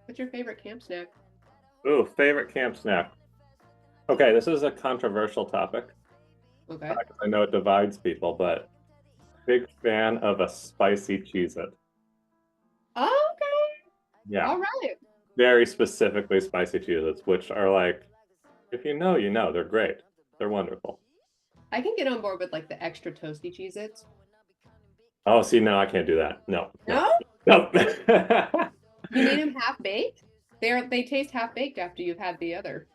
What's your favorite camp snack? Ooh, favorite camp snack. Okay, this is a controversial topic. Okay. 'Cause I know it divides people, but big fan of a spicy Cheez-It. Oh, okay. Yeah, All right. very specifically spicy Cheez-Its, which are like, if you know, you know, they're great. They're wonderful. I can get on board with like the extra toasty Cheez-Its. Oh, see, no, I can't do that. No, no, No? no. You need them half baked? They taste half baked after you've had the other.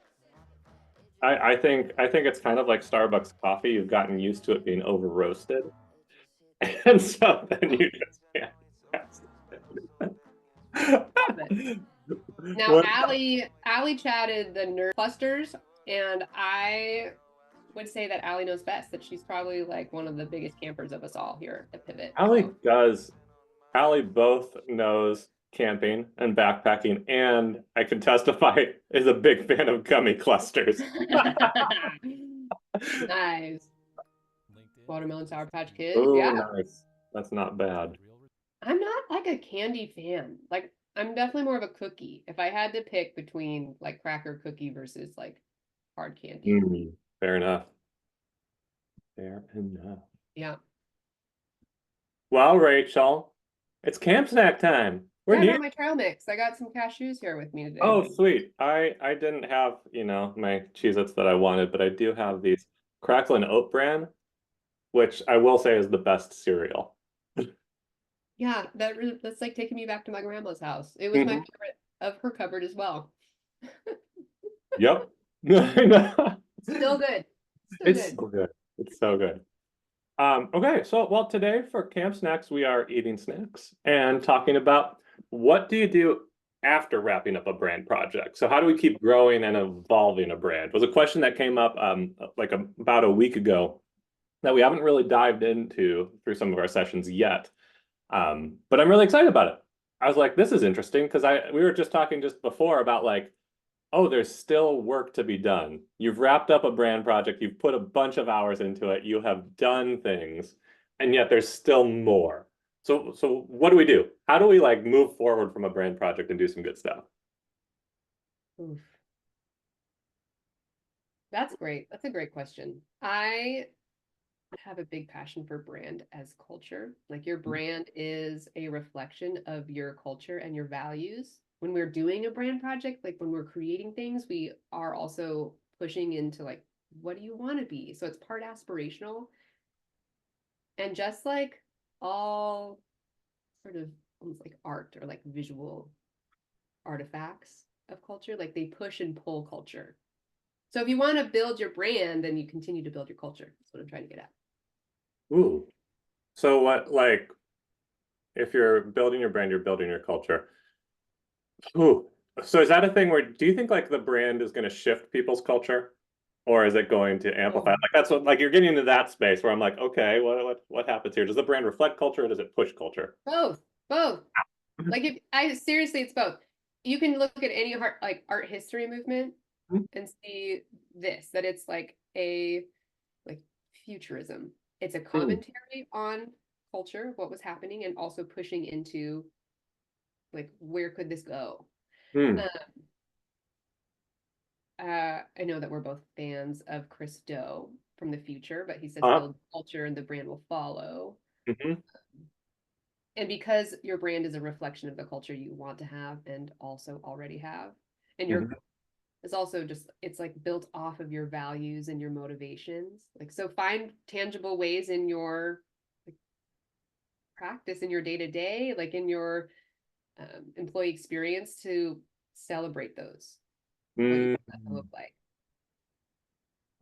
I think it's kind of like Starbucks coffee. You've gotten used to it being over roasted, and so then you just can't. Love it. Now, What? Allie chatted the nerd clusters, and I would say that Allie knows best, that she's probably like one of the biggest campers of us all here at Pivot. Allie So does. Allie both knows camping and backpacking, and I can testify is a big fan of gummy clusters. nice. Watermelon Sour Patch Kid. Oh, Yeah. nice. That's not bad. I'm not like a candy fan. Like I'm definitely more of a cookie. If I had to pick between like cracker cookie versus like hard candy. Fair enough. Fair enough. Yeah. Well, Rachel, it's camp snack time. We're Yeah, I near. brought my trail mix. I got some cashews here with me today. Oh, sweet. I didn't have, my Cheez-Its that I wanted, but I do have these Cracklin Oat Bran, which I will say is the best cereal. Yeah, that's like taking me back to my grandma's house. It was my Mhm. favorite of her cupboard as well. Yep. I know. Still good. Still It's good. so good. It's so good. Okay, so well, today for camp snacks, we are eating snacks and talking about what do you do after wrapping up a brand project? So how do we keep growing and evolving a brand? Was a question that came up about a week ago that we haven't really dived into through some of our sessions yet. But I'm really excited about it. I was like, this is interesting because I we were just talking just before about like, oh, there's still work to be done. You've wrapped up a brand project, you've put a bunch of hours into it, you have done things, and yet there's still more. So what do we do? How do we like move forward from a brand project and do some good stuff? Oof. That's great. That's a great question. I have a big passion for brand as culture. Like your brand is a reflection of your culture and your values. When we're doing a brand project, like when we're creating things, we are also pushing into like, what do you want to be? So it's part aspirational. And just like all sort of almost like art or like visual artifacts of culture, like they push and pull culture. So if you want to build your brand, then you continue to build your culture. That's what I'm trying to get at. Ooh. So what like if you're building your brand, you're building your culture. Ooh. So is that a thing where do you think like the brand is going to shift people's culture? Or is it going to amplify? Oh, Like that's what like you're getting into that space where I'm like, okay, what happens here? Does the brand reflect culture or does it push culture? both, both. Like if I seriously, it's both. You can look at any art history movement and see this, that it's like a like futurism. It's a Mm. commentary on culture, what was happening, and also pushing into like where could this go? Mm. Um, I know that we're both fans of Chris Do from the future, but he says Uh, build culture and the brand will follow. mhm, And because your brand is a reflection of the culture you want to have and also already have, and your mhm. it's also just it's like built off of your values and your motivations. Like so find tangible ways in your like, practice in your day to day, like in your employee experience to celebrate those. What do you Mm. want that to look like?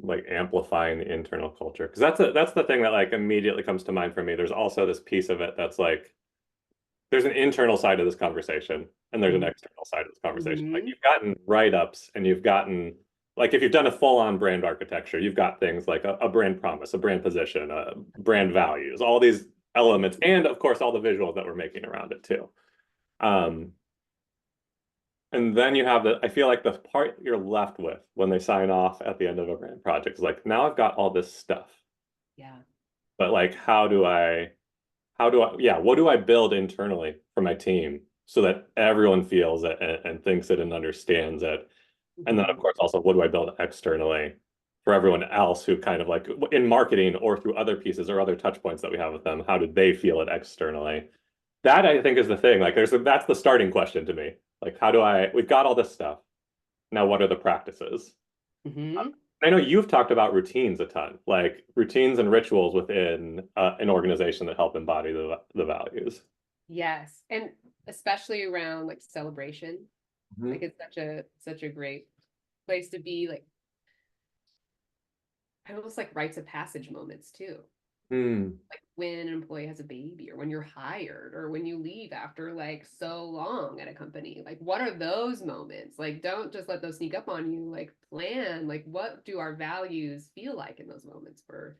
Like amplifying the internal culture. Because that's the thing that like immediately comes to mind for me. There's also this piece of it that's like there's an internal side of this conversation and there's an external side of this conversation. Like Mm-hmm. you've gotten write-ups and you've gotten like if you've done a full-on brand architecture, you've got things like a brand promise, a brand position, brand values, all these elements, and of course all the visuals that we're making around it too. Um, and then you have I feel like the part you're left with when they sign off at the end of a brand project is like, now I've got all this stuff, Yeah. but like, yeah, what do I build internally for my team so that everyone feels it and thinks it and understands it. And then, of Mhm. course, also, what do I build externally for everyone else who kind of like in marketing or through other pieces or other touch points that we have with them? How do they feel it externally? That I think is the thing. Like, that's the starting question to me. Like, we've got all this stuff. Now, what are the practices? Mhm. I know you've talked about routines a ton, like routines and rituals within an organization that help embody the values. Yes, and especially around like celebration. Like Mhm. it's such a great place to be. Like I almost like rites of passage moments too. Hmm. Like when an employee has a baby or when you're hired or when you leave after like so long at a company. Like what are those moments? Like don't just let those sneak up on you. Like plan, like what do our values feel like in those moments for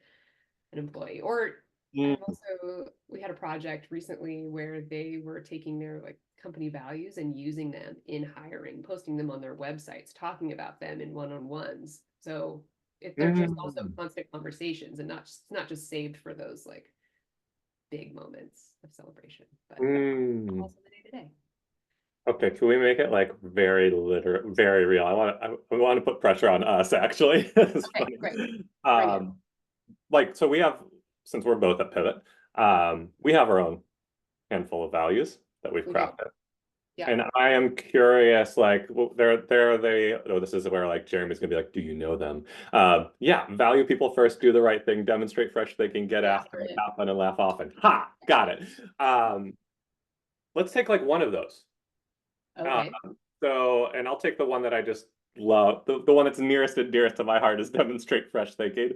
an employee? Or Mm. I've also we had a project recently where they were taking their like company values and using them in hiring, posting them on their websites, talking about them in one-on-ones. So if they're just also Mm. constant conversations and not just saved for those like big moments of celebration, but Mm. also the day to day. Okay, can we make it like very literal, very real? I want to put pressure on us actually. It's Okay, funny. great. Bring it. Um, like so we have, since we're both at Pivot, we have our own handful of values that we've We do. crafted. Yeah. And I am curious, like, well, oh, this is where like Jeremy's gonna be like, do you know them? Yeah, value people first, do the right thing, demonstrate fresh thinking, get Yeah, after we're it, in. have fun and laugh often. Ha, got it. Let's take like one of those. Um, Okay. and I'll take the one that I just love. The one that's nearest and dearest to my heart is demonstrate fresh thinking.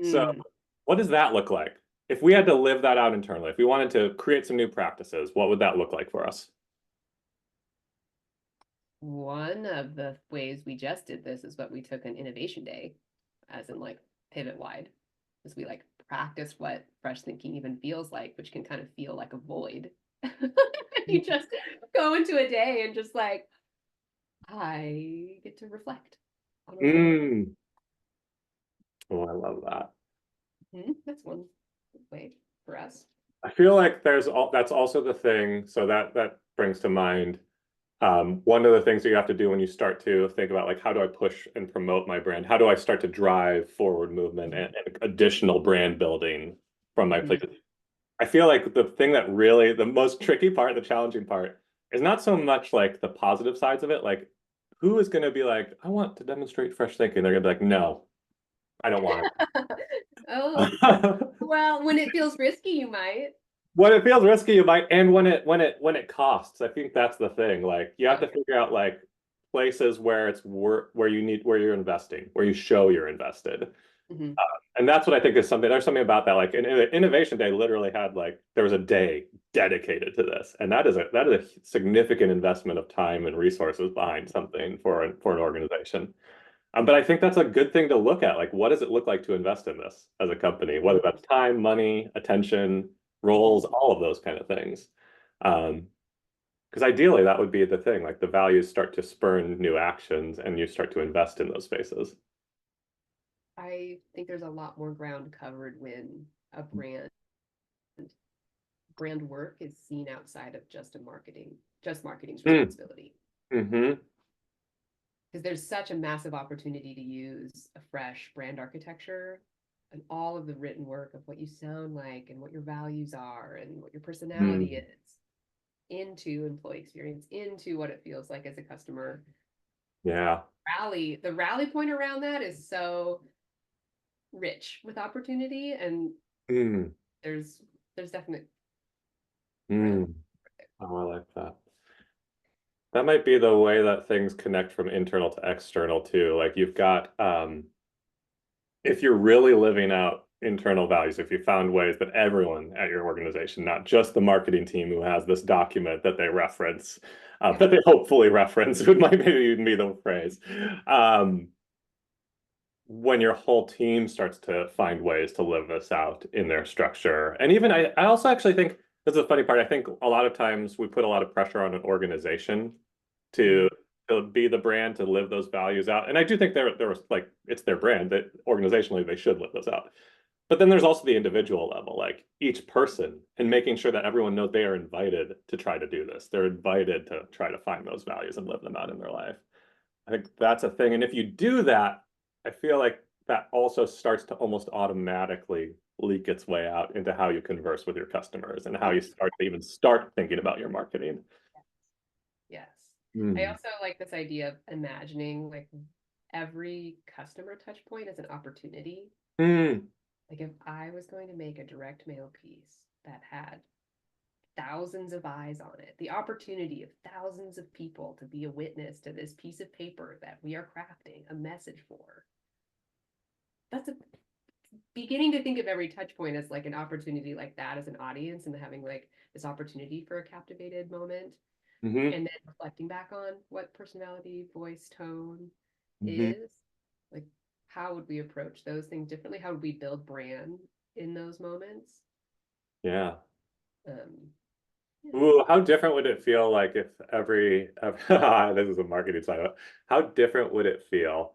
So, Mm. what does that look like? If we had to live that out internally, if we wanted to create some new practices, what would that look like for us? One of the ways we just did this is what we took an innovation day, as in like pivot wide, is we like practiced what fresh thinking even feels like, which can kind of feel like a void. You just go into a day and just like, I get to reflect on what I'm doing. Mm. Oh, I love that. That's one way for us. I feel like that's also the thing. So that brings to mind one of the things that you have to do when you start to think about like how do I push and promote my brand? How do I start to drive forward movement and additional brand building from my Mhm. place? I feel like the thing that really the most tricky part, the challenging part, is not so much like the positive sides of it. Like, who is going to be like, I want to demonstrate fresh thinking? They're going to be like, no, I don't want Oh, it. well, when it feels risky, you might. When it feels risky, you might, and when it costs, I think that's the thing. Like, you have to Okay. figure out like places where it's where you're investing, where you show you're invested. Hmm. And that's what I think is something. There's something about that. Like, Innovation Day literally had like there was a day dedicated to this, and that is a significant investment of time and resources behind something for an organization. But I think that's a good thing to look at. Like, what does it look like to invest in this as a company? Whether that's time, money, attention, roles, all of those kind of things. Um, because ideally, that would be the thing. Like, the values start to spurn new actions, and you start to invest in those spaces. I think there's a lot more ground covered when a brand work is seen outside of just marketing's Mm. responsibility. Hmm. Because there's such a massive opportunity to use a fresh brand architecture and all of the written work of what you sound like and what your values are and what your personality Mm. is into employee experience, into what it feels like as a customer. Yeah. The rally point around that is so rich with opportunity, and Mm. there's there's definite ground. Mm. Oh, I like that. That might be the way that things connect from internal to external too. Like you've got, if you're really living out internal values, if you found ways that everyone at your organization, not just the marketing team who has this document that they reference, Yeah. that they hopefully reference, would might maybe even be the phrase. Um, when your whole team starts to find ways to live this out in their structure. And even I also actually think this is the funny part. I think a lot of times we put a lot of pressure on an organization to Mhm. to be the brand, to live those values out. And I do think there was like it's their brand that organizationally they should live those out. But then there's also the individual level, like each person, and making sure that everyone knows they are invited to try to do this. They're invited to try to find those values and live them out in their life. I think that's a thing. And if you do that, I feel like that also starts to almost automatically leak its way out into how you converse with your customers and how you start to even start thinking about your marketing. Yes. I Mm. also like this idea of imagining like every customer touch point as an opportunity. Mm. Like if I was going to make a direct mail piece that had thousands of eyes on it, the opportunity of thousands of people to be a witness to this piece of paper that we are crafting a message for. That's a beginning to think of every touch point as like an opportunity like that as an audience and having like this opportunity for a captivated moment Hmm. and then reflecting back on what personality, voice, tone Hmm. is. Like how would we approach those things differently? How would we build brand in those moments? Yeah. Um, yeah. Ooh, how different would it feel like if this is a marketing side of it. How different would it feel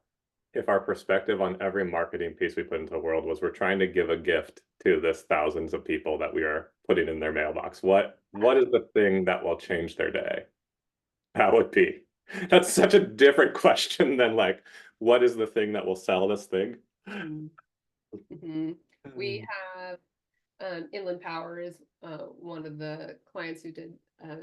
if our perspective on every marketing piece we put into the world was we're trying to give a gift to this thousands of people that we are putting in their mailbox? What is the thing that will change their day? That would be. That's such a different question than like, what is the thing that will sell this thing? Mm-hmm. We have Inland Power is one of the clients who did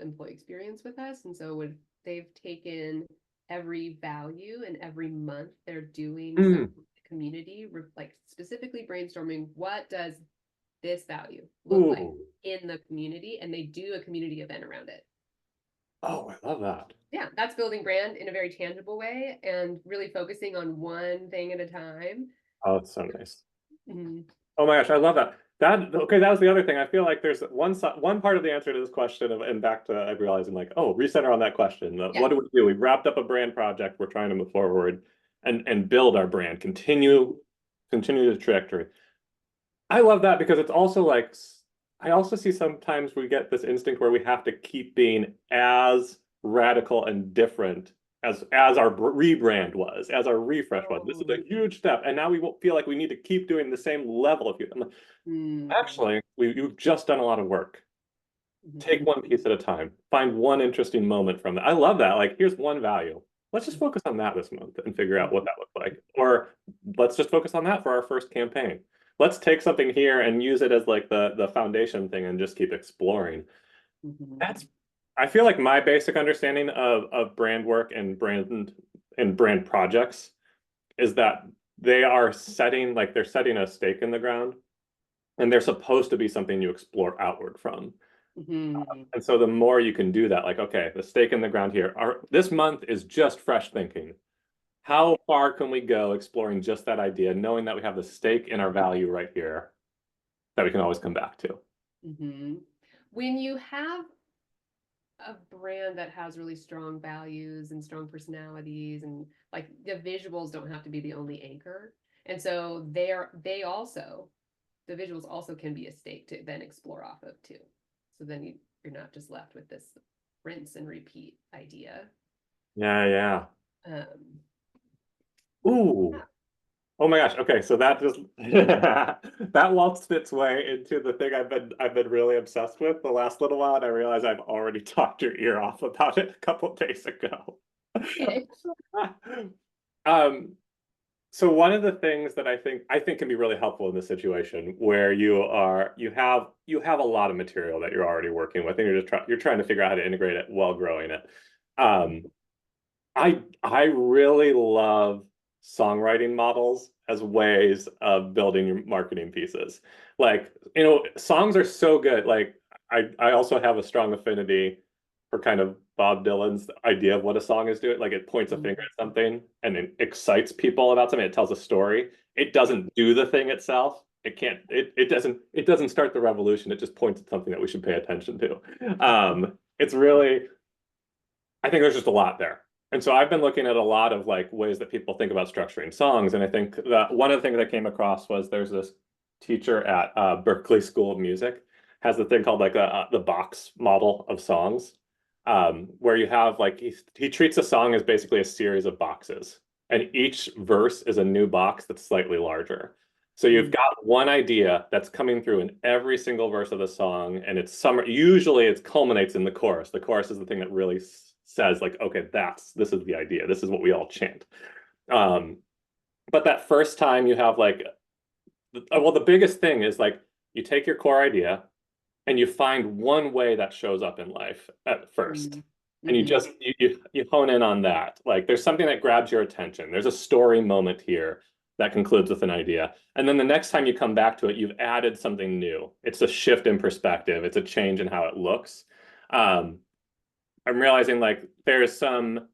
employee experience with us, and so would they've taken every value and every month they're doing Mm. some community like specifically brainstorming what does this value look like Ooh. in the community, and they do a community event around it. Oh, I love that. Yeah, that's building brand in a very tangible way and really focusing on one thing at a time. Oh, it's so nice. Mhm. Oh my gosh, I love that. That okay, that was the other thing. I feel like there's one part of the answer to this question of and back to I realizing like, oh, recenter on that question. Yeah. What do we do? We've wrapped up a brand project. We're trying to move forward and build our brand, continue the trajectory. I love that because it's also like I also see sometimes we get this instinct where we have to keep being as radical and different as our rebrand was, as our refresh was. This is a Oh. huge step, and now we won't feel like we need to keep doing the same level of. I'm like, Mm. actually, you've just done a lot of work. Take Mhm. one piece at a time. Find one interesting moment from that. I love that. Like, here's one value. Let's just focus on that this month and figure out what that looks like. Or let's just focus on that for our first campaign. Let's take something here and use it as like the foundation thing and just keep exploring. Mhm. That's I feel like my basic understanding of brand work and brand projects is that they are setting like they're setting a stake in the ground and they're supposed to be something you explore outward from. Mhm. And so the more you can do that, like, okay, the stake in the ground here, this month is just fresh thinking. How far can we go exploring just that idea, knowing that we have the stake in our value right here that we can always come back to? Mhm. When you have a brand that has really strong values and strong personalities and like the visuals don't have to be the only anchor. And so they also the visuals also can be a stake to then explore off of too. So then you're not just left with this rinse and repeat idea. Yeah, yeah. Um, Ooh. Oh my gosh. Okay, so that just that waltzed its way into the thing I've been really obsessed with the last little while, and I realize I've already talked your ear off about it a couple of days ago. okay. Um, so one of the things that I think can be really helpful in this situation where you have a lot of material that you're already working with, and you're trying to figure out how to integrate it while growing it. Um, I really love songwriting models as ways of building your marketing pieces. Like, songs are so good. Like, I also have a strong affinity for kind of Bob Dylan's idea of what a song is doing. Like, it points a finger at something and it excites people about something. It tells a story. It doesn't do the thing itself. It can't, it doesn't start the revolution. It just points at something that we should pay attention to. It's really, I think there's just a lot there. And so I've been looking at a lot of like ways that people think about structuring songs. And I think that one of the things I came across was there's this teacher at Berklee School of Music has the thing called like the box model of songs, where you have like he treats a song as basically a series of boxes, and each verse is a new box that's slightly larger. So you've got one idea that's coming through in every single verse of the song, and it's summer. Usually, it culminates in the chorus. The chorus is the thing that really says, like, okay, this is the idea. This is what we all chant. Um, but that first time you have like, well, the biggest thing is like you take your core idea and you find one way that shows up in life at first. And you just you hone in on that. Like there's something that grabs your attention. There's a story moment here that concludes with an idea. And then the next time you come back to it, you've added something new. It's a shift in perspective. It's a change in how it looks. I'm realizing like there's some,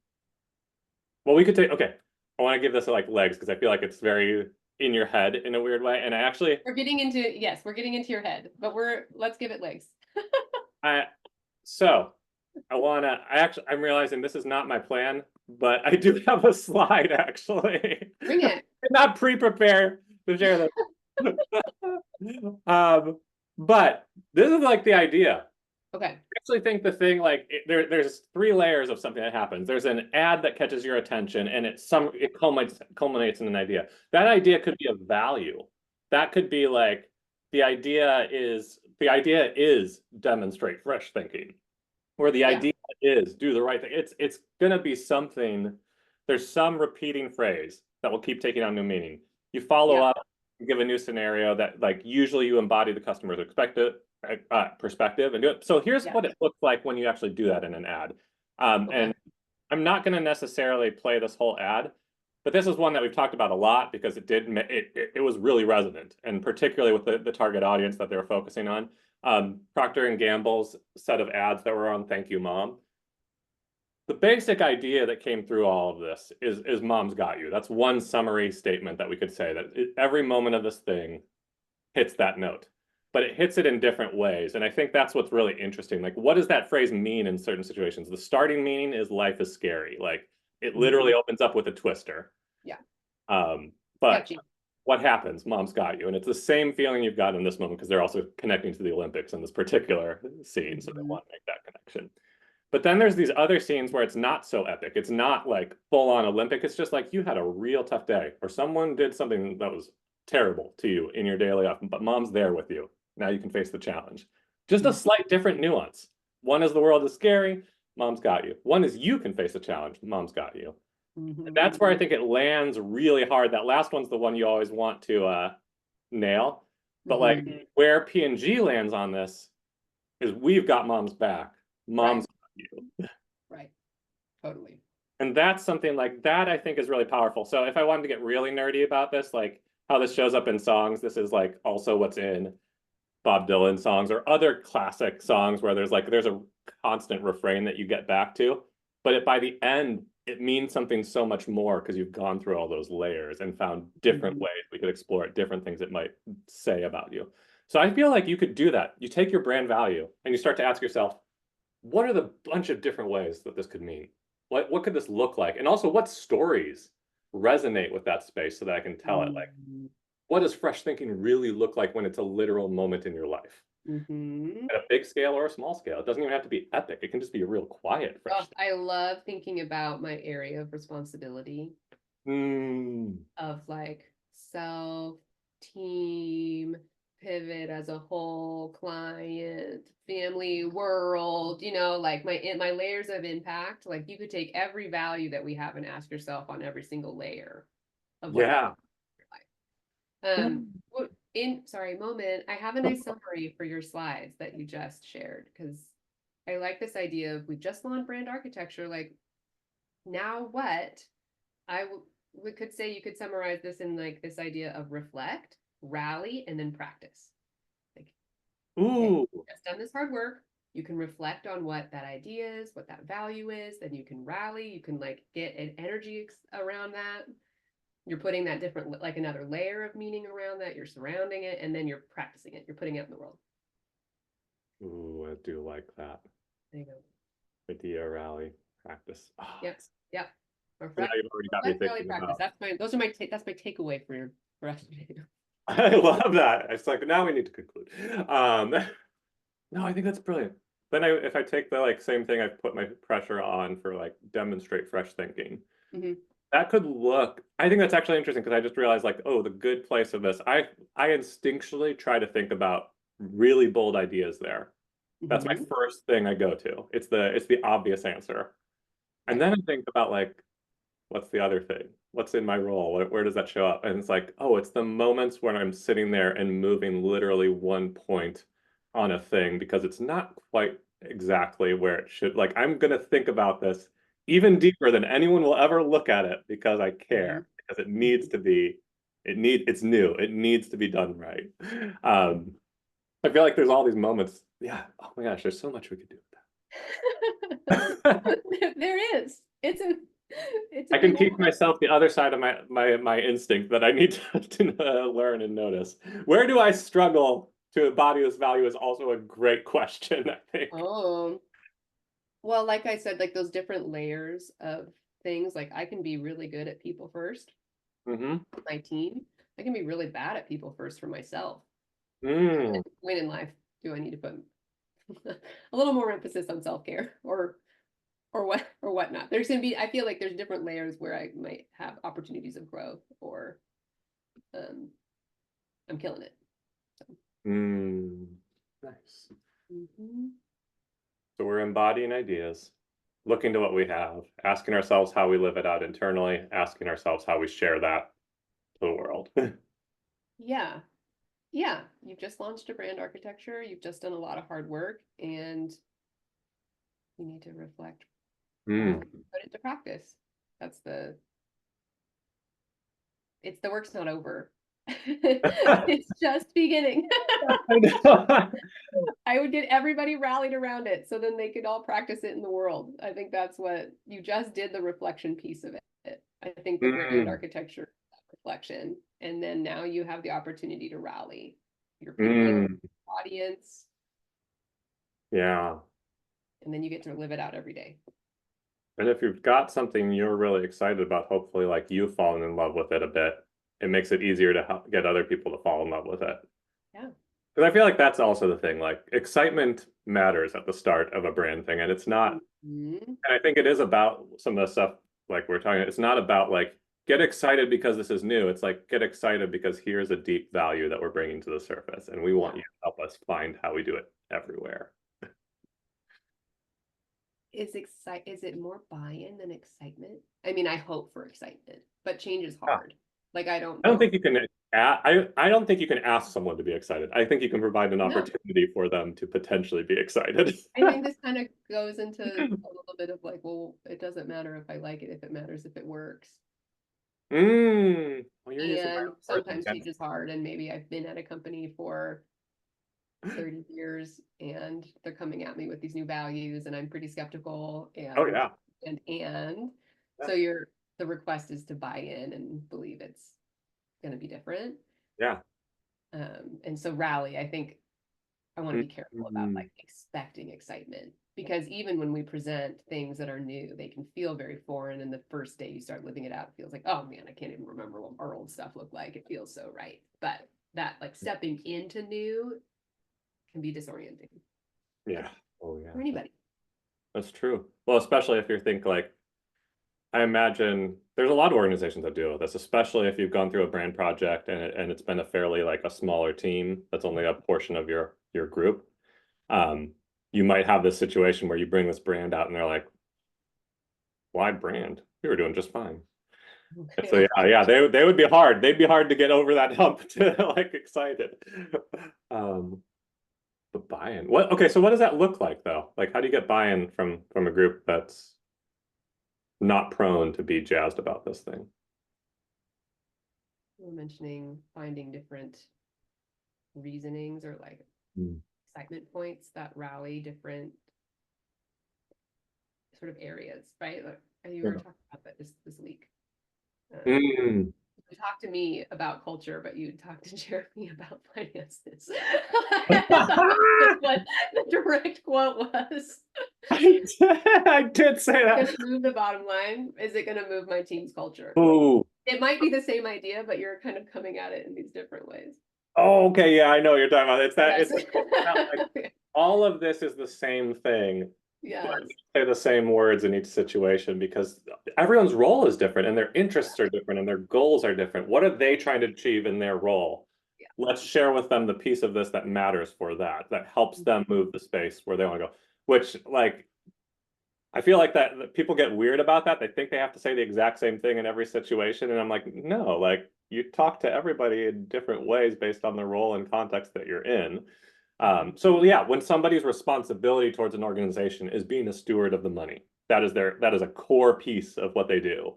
well, we could take, okay, I want to give this like legs because I feel like it's very in your head in a weird way. And I actually, We're getting into, yes, we're getting into your head, but let's give it legs. I, so I'm realizing this is not my plan, but I do have a slide actually. Bring it. I'm not pre-prepared to share this. But this is like the idea. Okay. I actually think the thing like there's three layers of something that happens. There's an ad that catches your attention and it culminates in an idea. That idea could be of value. That could be like the idea is demonstrate fresh thinking. Where the idea is do the right thing. It's gonna be something, there's some repeating phrase that will keep taking on new meaning. You follow up, you give a new scenario that like usually you embody the customer's perspective and do it. So here's what it looks like when you actually do that in an ad. And I'm not going to necessarily play this whole ad, but this is one that we've talked about a lot because it was really resonant, and particularly with the target audience that they were focusing on. Procter and Gamble's set of ads that were on Thank You Mom. The basic idea that came through all of this is Mom's got you. That's one summary statement that we could say that every moment of this thing hits that note, but it hits it in different ways. And I think that's what's really interesting. Like, what does that phrase mean in certain situations? The starting meaning is life is scary. Like it literally opens up with a twister. Yeah. But what happens? Mom's got you. And it's the same feeling you've got in this moment because they're also connecting to the Olympics in this particular scene. So they want to make that connection. But then there's these other scenes where it's not so epic. It's not like full on Olympic. It's just like you had a real tough day or someone did something that was terrible to you in your daily life, but mom's there with you. Now you can face the challenge. Just a slight different nuance. One is the world is scary. Mom's got you. One is you can face a challenge. Mom's got you. And that's where I think it lands really hard. That last one's the one you always want to nail. But like where P&G lands on this is we've got mom's back. Mom's you. Right. Totally. And that's something like that I think is really powerful. So if I wanted to get really nerdy about this, like how this shows up in songs, this is like also what's in Bob Dylan songs or other classic songs where there's a constant refrain that you get back to. But by the end, it means something so much more because you've gone through all those layers and found different ways we could explore it, different things it might say about you. So I feel like you could do that. You take your brand value and you start to ask yourself, what are the bunch of different ways that this could mean? What could this look like? And also what stories resonate with that space so that I can tell it? Like, what does fresh thinking really look like when it's a literal moment in your life? At a big scale or a small scale. It doesn't even have to be epic. It can just be a real quiet fresh thing. I love thinking about my area of responsibility of like self, team, pivot as a whole, client, family, world, like my layers of impact. Like you could take every value that we have and ask yourself on every single layer of what moment, I have a nice summary for your slides that you just shared because I like this idea of we just launched brand architecture. Like now what? We could say you could summarize this in like this idea of reflect, rally, and then practice. Like, okay, just done this hard work. You can reflect on what that idea is, what that value is. Then you can rally. You can like get an energy around that. You're putting that different, like another layer of meaning around that. You're surrounding it, and then you're practicing it. You're putting it in the world. Ooh, I do like that. There you go. Idea, rally, practice. Oh, yep. Now you've already got me thinking about. That's my takeaway for us today. I love that. It's like now we need to conclude. No, I think that's brilliant. Then if I take the like same thing, I put my pressure on for like demonstrate fresh thinking. that could look, I think that's actually interesting because I just realized like, oh, the good place of this. I instinctually try to think about really bold ideas there. That's my Mhm. first thing I go to. It's the obvious answer. And Right. then I think about like, what's the other thing? What's in my role? Where does that show up? And it's like, oh, it's the moments when I'm sitting there and moving literally one point on a thing because it's not quite exactly where it should. Like, I'm gonna think about this even deeper than anyone will ever look at it because I Mhm. care, because it needs to be, it's new. It needs to be done right. Um, I feel like there's all these moments. Yeah. Oh my gosh, there's so much we could do with that. There is. It's a I can big old teach myself the other side of my instinct that I need to learn and notice. Where do I struggle to embody this value is also a great question, I think. Oh, well, like I said, like those different layers of things, like I can be really good at people first, Mm-hmm. my team. I can be really bad at people first for myself. Mm, When in life do I need to put a little more emphasis on self-care or whatnot? There's gonna be, I feel like there's different layers where I might have opportunities of growth or um I'm killing it. So, mm. Nice. mhm. So we're embodying ideas, looking to what we have, asking ourselves how we live it out internally, asking ourselves how we share that to the world. Yeah. Yeah. You've just launched a brand architecture. You've just done a lot of hard work and you need to reflect while Mm. you put it to practice. That's the it's the work's not over. It's just beginning. I know. I would get everybody rallied around it so then they could all practice it in the world. I think that's what you just did, the reflection piece of it. I think the brand Mm, architecture reflection. And then now you have the opportunity to rally your people, mm. audience, Yeah. and then you get to live it out every day. And if you've got something you're really excited about, hopefully, like you've fallen in love with it a bit, it makes it easier to help get other people to fall in love with it. Yeah. Because I feel like that's also the thing. Like excitement matters at the start of a brand thing, and it's not. Mhm. And I think it is about some of the stuff like we're talking. It's not about like get excited because this is new. It's like get excited because here's a deep value that we're bringing to the surface, and we want Yeah. you to help us find how we do it everywhere. Is it more buy-in than excitement? I mean, I hope for excitement, but change is Yeah. hard. Like I don't I don't think know. you can. I don't think you can ask someone to be excited. I think you can provide an No. opportunity for them to potentially be excited. I think this kind of goes into a little bit of like, well, it doesn't matter if I like it, if it matters if it works. Well, you're using my And words sometimes change against. is hard. And maybe I've been at a company for 30 years and they're coming at me with these new values and I'm pretty skeptical Oh yeah, and yeah, so you're the request is to buy in and believe it's going to be different. yeah. And so rally, I think I want to be careful about Mm, like expecting excitement because even when we present things that are new, they can feel very foreign. And the first day you start living it out, it feels like, oh man, I can't even remember what our old stuff looked like. It feels so right. But that like stepping into new can be disorienting yeah. Oh yeah. for anybody. That's true. Well, especially if you think like I imagine there's a lot of organizations that deal with this, especially if you've gone through a brand project and it's been a fairly like a smaller team that's only a portion of your group. Um, you might have this situation where you bring this brand out and they're like, why brand? We were doing just fine. And so yeah, they would be hard. They'd be hard to get over that hump to like excited. Um, but buy-in. What okay, so what does that look like though? Like how do you get buy-in from a group that's not prone to be jazzed about this thing? We're mentioning finding different reasonings or like Mm. excitement points that rally different sort of areas, right? Like, you were Yeah. talking about that this week. Mm. You talk to me about culture, but you talk to Jeremy about finances. That's what the direct quote was. I did say Gonna that. move the bottom line? Is it gonna move my team's culture? Ooh. It might be the same idea, but you're kind of coming at it in these different ways. Oh, okay, yeah, I know what you're talking about. It's that Yes. it's that like all of this is the same thing. Yes. say the same words in each situation because everyone's role is different and their interests are different and their goals are different. What are they trying to achieve in their role? Yeah. Let's share with them the piece of this that matters for that helps them move the space where they want to go. Which, like, I feel like that people get weird about that. They think they have to say the exact same thing in every situation. And I'm like, no, like you talk to everybody in different ways based on the role and context that you're in. So yeah, when somebody's responsibility towards an organization is being a steward of the money, that is a core piece of what they do.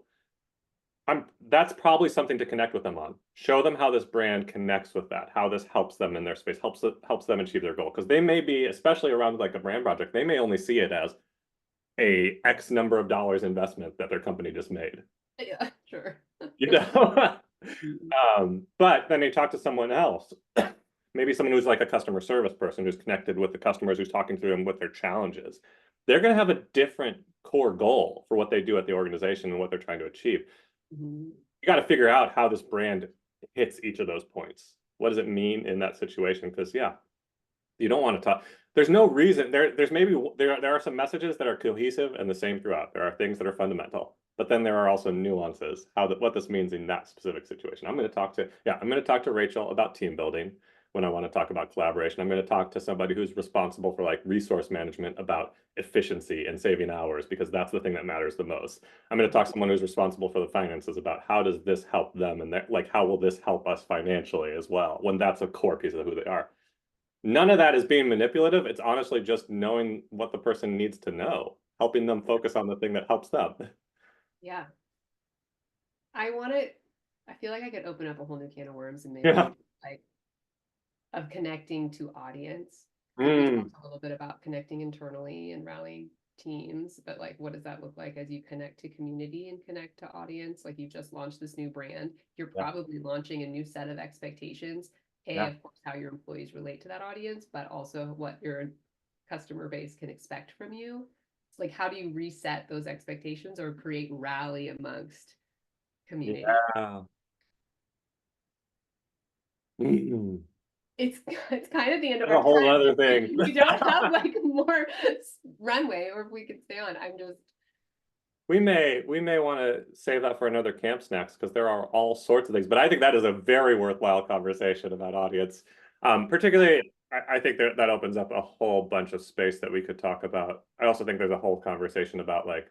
That's probably something to connect with them on. Show them how this brand connects with that, how this helps them in their space, helps them achieve their goal. Because they may be, especially around like a brand project, they may only see it as a X number of dollars investment that their company just made. Yeah, sure. You know? But then they talk to someone else, maybe someone who's like a customer service person who's connected with the customers, who's talking to them with their challenges. They're going to have a different core goal for what they do at the organization and what they're trying to achieve. You got to figure out how this brand hits each of those points. What does it mean in that situation? Because yeah, you don't want to talk. There's no reason there's maybe there are some messages that are cohesive and the same throughout. There are things that are fundamental, but then there are also nuances what this means in that specific situation. I'm going to talk to Rachel about team building when I want to talk about collaboration. I'm going to talk to somebody who's responsible for like resource management about efficiency and saving hours because that's the thing that matters the most. I'm going to talk to someone who's responsible for the finances about how does this help them and like how will this help us financially as well when that's a core piece of who they are. None of that is being manipulative. It's honestly just knowing what the person needs to know, helping them focus on the thing that helps them. Yeah. I feel like I could open up a whole new can of worms and maybe Yeah. like of connecting to audience. We talked a little bit about connecting internally and rallying teams, but like what does that look like as you connect to community and connect to audience? Like you just launched this new brand, you're probably launching a new set of expectations. Of course, how your employees relate to that audience, but also what your customer base can expect from you. It's like, how do you reset those expectations or create rally amongst community? Yeah. It's kind of the end of That's our a whole time. other thing. We don't have like more runway, or if we could stay on. We may want to save that for another Camp Snacks because there are all sorts of things, but I think that is a very worthwhile conversation about audience. Particularly, I think that opens up a whole bunch of space that we could talk about. I also think there's a whole conversation about like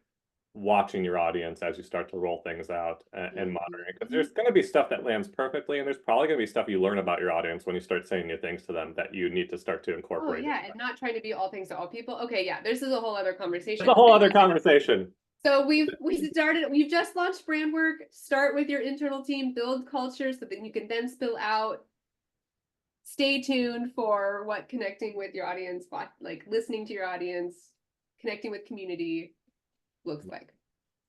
watching your audience as you start to roll things out and monitoring, because there's going to be stuff that lands perfectly and there's probably going to be stuff you learn about your audience when you start saying new things to them that you need to start to Oh incorporate. yeah, and not trying to be all things to all people. Okay, yeah, this is a whole other conversation. It's a whole other conversation. So we've just launched brand work. Start with your internal team, build culture so that you can then spill out. Stay tuned for what connecting with your audience, like listening to your audience, connecting with community looks like.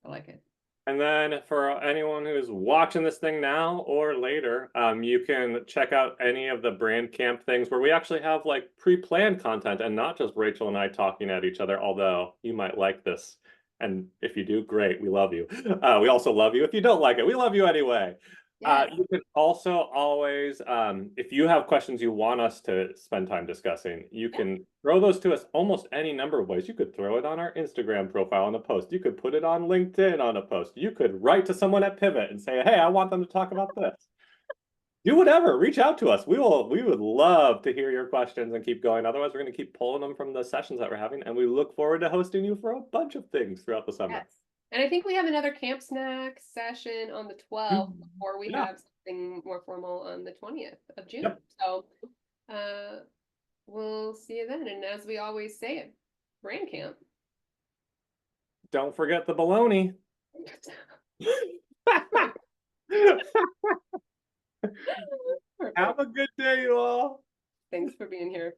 I like it. And then for anyone who's watching this thing now or later, you can check out any of the brand camp things where we actually have like pre-planned content and not just Rachel and I talking at each other, although you might like this. And if you do, great, we love you. We also love you. If you don't like it, we love you anyway. You can also always, if you have questions you want us to spend time discussing, you can throw those to us almost any number of ways. You could throw it on our Instagram profile on a post. You could put it on LinkedIn on a post. You could write to someone at Pivot and say, hey, I want them to talk about this. Do whatever, reach out to us. We would love to hear your questions and keep going. Otherwise, we're going to keep pulling them from the sessions that we're having. And we look forward to hosting you for a bunch of things throughout the summer. Yes. And I think we have another Camp Snack session on the 12th before we have something more formal on the 20th of June. Yep. So we'll see you then. And as we always say it, brand camp. Don't forget the baloney. Have a good day, you all. Thanks for being here.